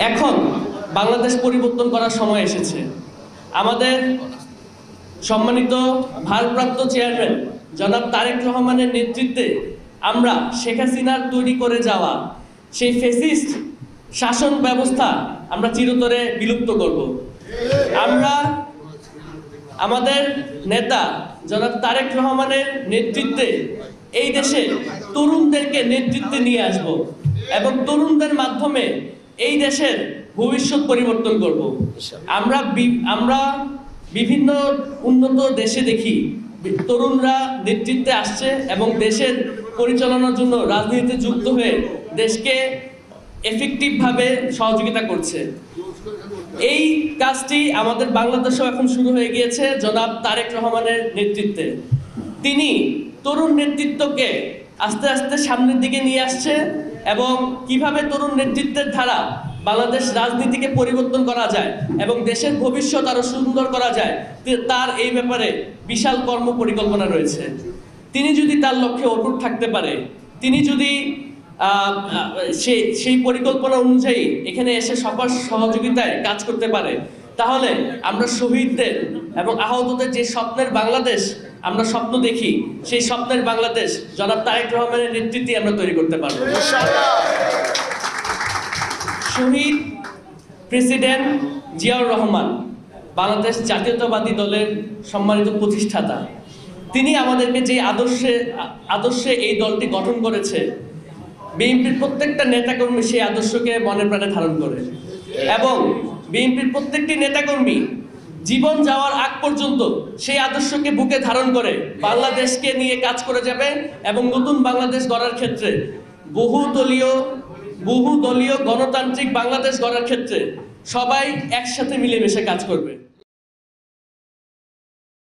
এখন বাংলাদেশ পরিবর্তন করার সময় এসেছে। আমাদের সম্মানিত ভারপ্রাপ্ত চেয়ারম্যান জনাব তারেক রহমানের নেতৃত্বে আমরা শেখ হাসিনার তৈরি করে যাওয়া সেই ফ্যাসিস্ট শাসন ব্যবস্থা আমরা চিরতরে বিলুপ্ত করব। আমরা আমাদের নেতা জনাব তারেক রহমানের নেতৃত্বে এই দেশে তরুণদেরকে নেতৃত্বে নিয়ে আসব এবং তরুণদের মাধ্যমে এই দেশের ভবিষ্যৎ পরিবর্তন করব। আমরা বিভিন্ন উন্নত দেশে দেখি তরুণরা নেতৃত্বে আসছে এবং দেশের পরিচালনার জন্য রাজনীতিতে যুক্ত হয়ে দেশকে এফেক্টিভভাবে সহযোগিতা করছে। এই কাজটি আমাদের বাংলাদেশেও এখন শুরু হয়ে গিয়েছে জনাব তারেক রহমানের নেতৃত্বে। তিনি তরুণ নেতৃত্বকে আস্তে আস্তে সামনের দিকে নিয়ে আসছে এবং কিভাবে তরুণ নেতৃত্বের ধারা বাংলাদেশ রাজনীতিকে পরিবর্তন করা যায় এবং দেশের ভবিষ্যৎ আরো সুন্দর করা যায় তার এই ব্যাপারে বিশাল কর্ম পরিকল্পনা রয়েছে। তিনি যদি তার লক্ষ্যে অটুট থাকতে পারে, তিনি যদি সেই পরিকল্পনা অনুযায়ী এখানে এসে সবার সহযোগিতায় কাজ করতে পারে, তাহলে আমরা শহীদদের এবং আহতদের যে স্বপ্নের বাংলাদেশ আমরা স্বপ্ন দেখি, সেই স্বপ্নের বাংলাদেশ জনাব তারেক রহমানের নেতৃত্বে আমরা তৈরি করতে পারবো। শহীদ প্রেসিডেন্ট জিয়াউর রহমান বাংলাদেশ জাতীয়তাবাদী দলের সম্মানিত প্রতিষ্ঠাতা। তিনি আমাদেরকে যে আদর্শে এই দলটি গঠন করেছে, বিএনপির প্রত্যেকটা নেতাকর্মী সেই আদর্শকে মনে প্রাণে ধারণ করে এবং বিএনপির প্রত্যেকটি নেতাকর্মী জীবন যাওয়ার আগ পর্যন্ত সেই আদর্শকে বুকে ধারণ করে বাংলাদেশকে নিয়ে কাজ করে যাবে এবং নতুন বাংলাদেশ গড়ার ক্ষেত্রে বহুদলীয় গণতান্ত্রিক বাংলাদেশ গড়ার ক্ষেত্রে সবাই একসাথে মিলেমিশে কাজ করবে।